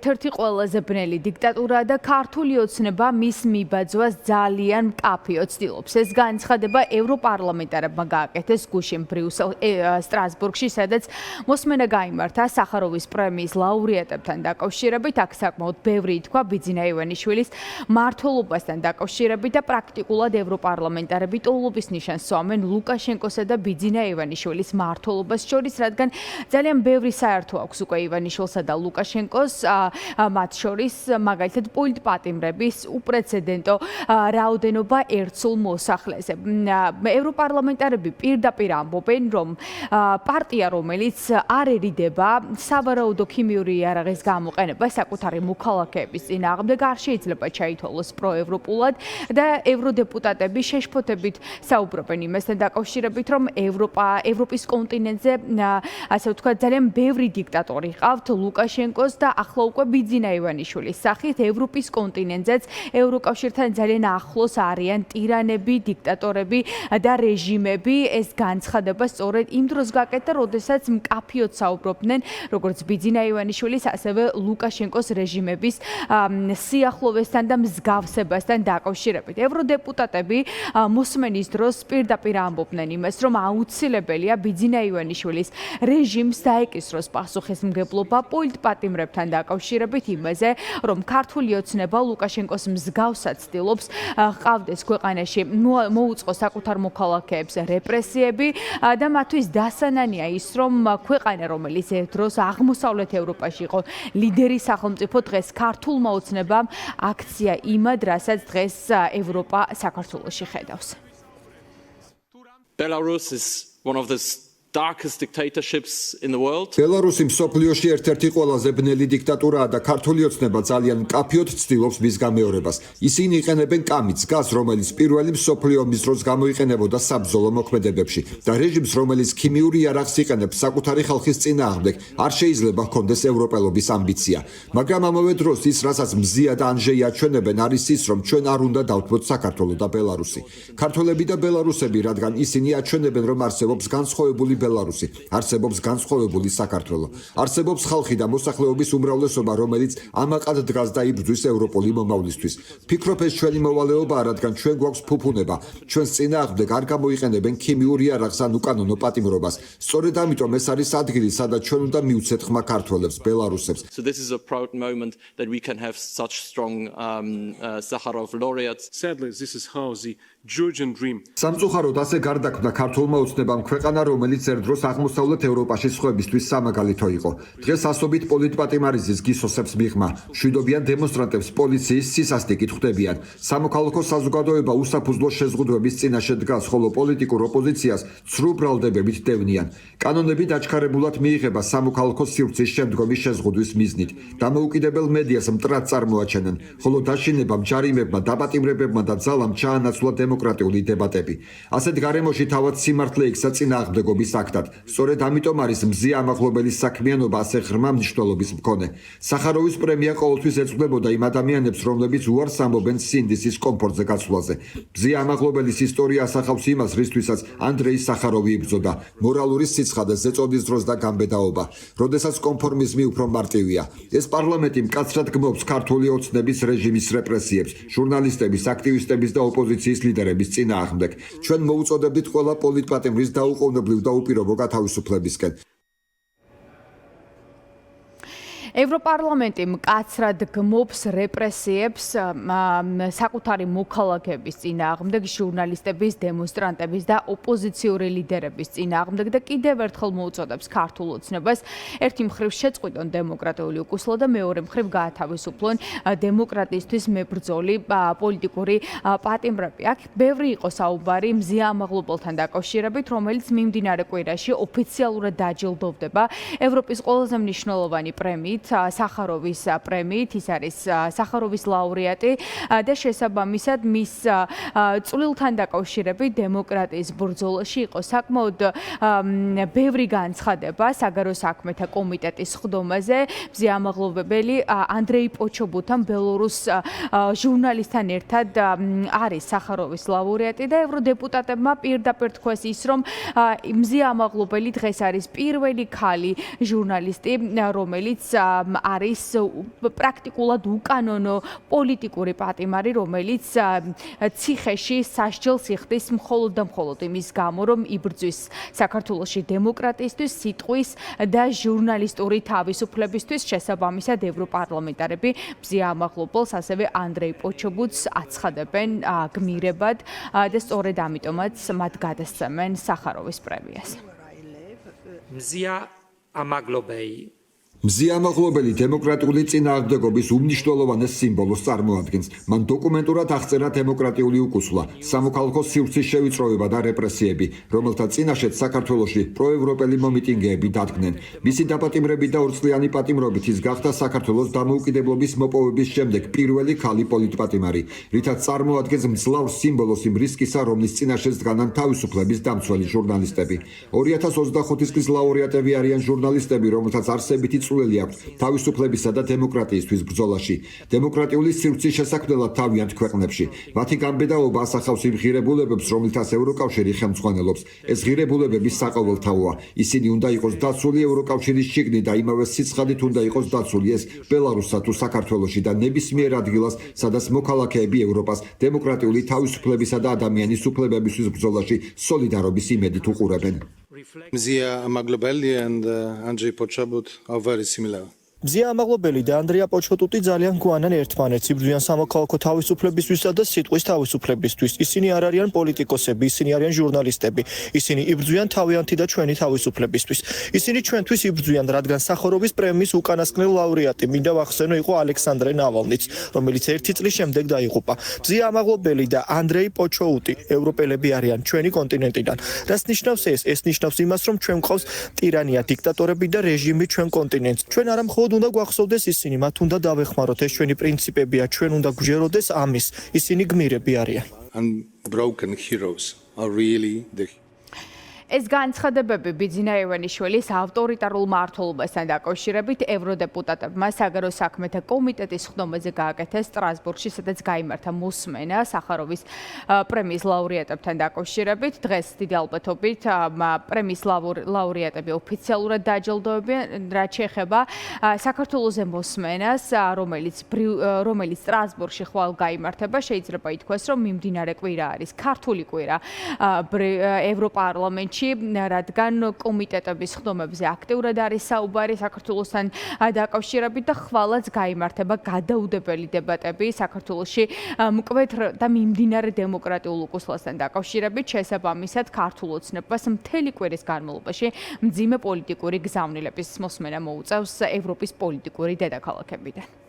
ერთ-ერთი ყველაზე ბნელი დიქტატურაა და ქართული ოცნება მის მიბაძვას ძალიან მკაფიო ცდილობს. ეს განცხადება ევროპარლამენტარებმა გააკეთეს გუშინ სტრასბურგში, სადაც მოსმენა გაიმართა სახაროვის პრემიის ლაურეატებთან დაკავშირებით. აქ საკმაოდ ბევრი ითქვა ბიძინა ივანიშვილის მმართველობასთან დაკავშირებით და პრაქტიკულად ევროპარლამენტარები ტოლობის ნიშანს სვამენ ლუკაშენკოსა და ბიძინა ივანიშვილის მმართველობას შორის, რადგან ძალიან ბევრი საერთო აქვს უკვე ივანიშვილსა და ლუკაშენკოს, მათ შორის მაგალითად პოლიტპატიმრების უპრეცედენტო რაოდენობა ერთსულ მოსახლეზე. ევროპარლამენტარები პირდაპირ ამბობენ, რომ პარტია, რომელიც არ ერიდება სავარაუდო ქიმიური იარაღის გამოყენება საკუთარი მოქალაქეების წინააღმდეგ, არ შეიძლება ჩაითვალოს პროევროპულად და ევროდეპუტატები შეშფოთებით საუბრობენ იმასთან დაკავშირებით, რომ ევროპის კონტინენტზე, ასე ვთქვათ, ძალიან ბევრი დიქტატორი ყავთ ლუკაშენკოს და ახლა უკვე ბიძინა ივანიშვილის სახით ევროპის კონტინენტზეც ევროკავშირთან ძალიან ახლოს არიან ტირანები, დიქტატორები და რეჟიმები. ეს განცხადება სწორედ იმ დროს გაკეთდა, როდესაც მკაფიოდ საუბრობდნენ როგორც ბიძინა ივანიშვილის, ასევე ლუკაშენკოს რეჟიმების სიახლოვესთან და მსგავსებასთან დაკავშირებით. ევროდეპუტატები მოსმენის დროს პირდაპირ ამბობდნენ იმას, რომ აუცილებელია ბიძინა ივანიშვილის რეჟიმს დაეკისროს პასუხისმგებლობა პოლიტპატიმრებთან დაკავშირებით იმაზე, რომ ქართული ოცნება ლუკაშენკოს მსგავსად ცდილობს ყავდეს ქვეყანაში მოუწყოს საკუთარ მოქალაქეებს რეპრესიები და მათთვის დასანანია ის, რომ ქვეყანა, რომელიც ერთ დროს აღმოსავლეთ ევროპაში იყო ლიდერი სახელმწიფო, დღეს ქართულმა ოცნებამ აქცია იმად, რასაც დღეს ევროპა საქართველოში ხედავს. Belarus is one of the darkest dictatorships in the world. ბელარუსი მსოფლიოში ერთ-ერთი ყველაზე ბნელი დიქტატურაა და ქართული ოცნება ძალიან მკაფიოდ ცდილობს მის გამეორებას. ისინი იყენებენ კამის გაზს, რომელიც პირველი მსოფლიო ომის დროს გამოიყენებოდა საბრძოლო მოქმედებებში და რეჟიმს, რომელიც ქიმიური იარაღს იყენებს საკუთარი ხალხის წინააღმდეგ, არ შეიძლება ჰქონდეს ევროპელობის ამბიცია. მაგრამ ამავე დროს ის, რასაც მზია და ანჟეი აჩვენებენ, არის ის, რომ ჩვენ არ უნდა დავთმოთ საქართველო და ბელარუსი. ქართველები და ბელარუსები, რადგან ისინი აჩვენებენ, რომ არსებობს განსხვავებული ბელარუსი, არსებობს განსხვავებული საქართველო, არსებობს ხალხი და მოსახლეობის უმრავლესობა, რომელიც ამაყად დგას და იბრძვის ევროპული მომავლისთვის. ფიქრობ, ეს ჩვენი მოვალეობაა, რადგან ჩვენ გვაქვს ფუფუნება, ჩვენს წინააღმდეგ არ გამოიყენებენ ქიმიურ იარაღს ან უკანონო პატიმრობას. სწორედ ამიტომ ეს არის ადგილი, სადაც ჩვენ უნდა მივცეთ ხმა ქართველებს, ბელარუსებს. So this is a proud moment that we can have such strong Sakharov laureates. Sadly, this is how the Georgian dream. სამწუხაროდ ასე გარდაქმნა ქართულმა ოცნებამ ქვეყანა, რომელიც ერთ დროს აღმოსავლეთ ევროპაში სხვებისთვის სამაგალითო იყო. დღეს ასობით პოლიტპატიმარიზის გისოსებს მიღმა, მშვიდობიან დემონსტრანტებს პოლიციის სისასტიკით ხვდებიან. სამოქალაქო საზოგადოება უსაფუძვლო შეზღუდვების წინაშე დგას, ხოლო პოლიტიკურ ოპოზიციას ცრუ ბრალდებებით დევნიან. კანონები დაჩქარებულად მიიღება სამოქალაქო სივრცის შემდგომი შეზღუდვის მიზნით. დამოუკიდებელ მედიას მტრად წარმოაჩენენ, ხოლო დაშინებამ, ჯარიმებმა, დაპატიმრებებმა და ძალამ ჩაანაცვლა დემოკრატიული დებატები. ასეთ გარემოში თავად სიმართლე იქცა წინააღმდეგობის აქტად. სწორედ ამიტომ არის მზია ამაღლობელის საქმიანობა ასე ღრმა მნიშვნელობის მქონე. სახაროვის პრემია ყოველთვის ეწოდებოდა იმ ადამიანებს, რომლებიც უარს ამბობენ სინდისის კომფორტზე გაცვლაზე. მზია ამაღლობელის ისტორია ასახავს იმას, რისთვისაც ანდრეი სახაროვი იბრძოდა, მორალური სიცხადე, ზეწოდის დროს და გამბედაობა. როდესაც კონფორმიზმი უფრო მარტივია. ეს პარლამენტი მკაცრად გმობს ქართული ოცნების რეჟიმის რეპრესიებს, ჟურნალისტების, აქტივისტების და ოპოზიციის ლიდერების წინააღმდეგ. ჩვენ მოუწოდებდით ყველა პოლიტპატიმრის დაუყოვნებლივ და უპირობო გათავისუფლებისკენ. ევროპარლამენტი მკაცრად გმობს რეპრესიებს საკუთარი მოქალაქეების წინააღმდეგ, ჟურნალისტების, დემონსტრანტების და ოპოზიციური ლიდერების წინააღმდეგ და კიდევ ერთხელ მოუწოდებს ქართულ ოცნებას ერთი მხრივ შეწყვიტონ დემოკრატიული უკუსლა და მეორე მხრივ გაათავისუფლონ დემოკრატიისთვის მებრძოლი პოლიტიკური პატიმრები. აქ ბევრი იყო საუბარი მზია ამაღლობელთან დაკავშირებით, რომელიც მიმდინარე კვირაში ოფიციალურად დაჯილდოვდება ევროპის ყველაზე მნიშვნელოვანი პრემიით, სახაროვის პრემიით. ის არის სახაროვის ლაურეატი და შესაბამისად მის წვლილთან დაკავშირებით დემოკრატიის ბრძოლაში იყო საკმაოდ ბევრი განცხადება საგარეო საქმეთა კომიტეტის ხდომაზე. მზია ამაღლობებელი ანდრეი პოჩობუთან, ბელორუს ჟურნალისტთან ერთად არის სახაროვის ლაურეატი და ევროდეპუტატებმა პირდაპირ თქვეს ის, რომ მზია ამაღლობელი დღეს არის პირველი ქალი ჟურნალისტი, რომელიც არის პრაქტიკულად უკანონო პოლიტიკური პატიმარი, რომელიც ციხეში სასჯელს იხდის მხოლოდ და მხოლოდ იმის გამო, რომ იბრძვის საქართველოში დემოკრატიისთვის, სიტყვის და ჟურნალისტური თავისუფლებისთვის. შესაბამისად, ევროპარლამენტარები მზია ამაღლობელს, ასევე ანდრეი პოჩობუტს აცხადებენ გმირებად და სწორედ ამიტომაც მათ გადასცემენ სახაროვის პრემიას. მზია ამაღლობელი მზია ამაღლობელი დემოკრატიული წინააღმდეგობის უმნიშვნელოვანეს სიმბოლოს წარმოადგენს. მან დოკუმენტურად აღწერა დემოკრატიული უკუსვლა, სამოქალაქო სივრცის შევიწროება და რეპრესიები, რომელთა წინაშეც საქართველოში პროევროპელი მომიტინგეები დადგნენ. მისი დაპატიმრებით და ორწლიანი პატიმრობით ის გახდა საქართველოს დამოუკიდებლობის მოპოვების შემდეგ პირველი ქალი პოლიტპატიმარი, რითაც წარმოადგენს მძლავრ სიმბოლოს იმ რისკისა, რომლის წინაშეც დგანან თავისუფლების დამცველი ჟურნალისტები. 2025 წლის ლაურეატები არიან ჟურნალისტები, რომელთაც არსებითი წვლილი აქვს თავისუფლებისა და დემოკრატიისთვის ბრძოლაში. დემოკრატიული სივრცის შესაქმნელად თავიანთ ქვეყნებში. მათი გამბედაობა ასახავს იმ ღირებულებებს, რომლითაც ევროკავშირი ხელმძღვანელობს. ეს ღირებულებები საყოველთაოა. ისინი უნდა იყოს დაცული ევროკავშირის შიგნით და იმავე სიცხადით უნდა იყოს დაცული ეს ბელარუსსა თუ საქართველოში და ნებისმიერ ადგილას, სადაც მოქალაქეები ევროპას დემოკრატიული თავისუფლებისა და ადამიანის უფლებებისთვის ბრძოლაში სოლიდარობის იმედით უყურებენ. Mzia Amaglobelli and Andrei Pochobut are very similar. მზია ამაღლობელი და ანდრია პოჩოტუტი ძალიან გვანან ერთმანეთს, იბრძვიან სამოქალაქო თავისუფლებისთვისა და სიტყვის თავისუფლებისთვის. ისინი არ არიან პოლიტიკოსები, ისინი არიან ჟურნალისტები. ისინი იბრძვიან თავიანთი და ჩვენი თავისუფლებისთვის. ისინი ჩვენთვის იბრძვიან, რადგან სახაროვის პრემიის უკანასკნელ ლაურეატი მინდა ვახსენო იყო ალექსანდრე ნავალნიც, რომელიც 1 წლის შემდეგ დაიღუპა. მზია ამაღლობელი და ანდრეი პოჩოუტი ევროპელები არიან ჩვენი კონტინენტიდან. რას ნიშნავს ეს? ეს ნიშნავს იმას, რომ ჩვენ გვყავს ტირანია, დიქტატორები და რეჟიმი ჩვენ კონტინენტს. ჩვენ არა მხოლოდ უნდა გვახსოვდეს ისინი, მათ უნდა დავეხმაროთ, ეს ჩვენი პრინციპებია, ჩვენ უნდა გვჯეროდეს ამის, ისინი გმირები არიან. Unbroken heroes are really the ეს განცხადებები ბიძინა ევანიშვილის ავტორიტარულ მმართველობასთან დაკავშირებით ევროდეპუტატებმა საგარეო საქმეთა კომიტეტის ხდომაზე გააკეთეს სტრასბურგში, სადაც გაიმართა მოსმენა სახაროვის პრემიის ლაურეატებთან დაკავშირებით. დღეს დიდი ალბათობით პრემიის ლაურეატები ოფიციალურად დაჯილდოებიან, რაც შეეხება საქართველოზე მოსმენას, რომელიც სტრასბურგში ხვალ გაიმართება. შეიძლება ითქვას, რომ მიმდინარე კვირა არის ქართული კვირა ევროპარლამენტში, რადგან კომიტეტების ხდომებზე აქტიურად არის საუბარი საქართველოსთან დაკავშირებით და ხვალაც გაიმართება გადაუდებელი დებატები საქართველოში მკვეთრ და მიმდინარე დემოკრატიულ უკუსლასთან დაკავშირებით. შესაბამისად, ქართულ ოცნებას მთელი კვირის განმავლობაში მძიმე პოლიტიკური გზავნილების მოსმენა მოუწევს ევროპის პოლიტიკური დედაქალაქებიდან.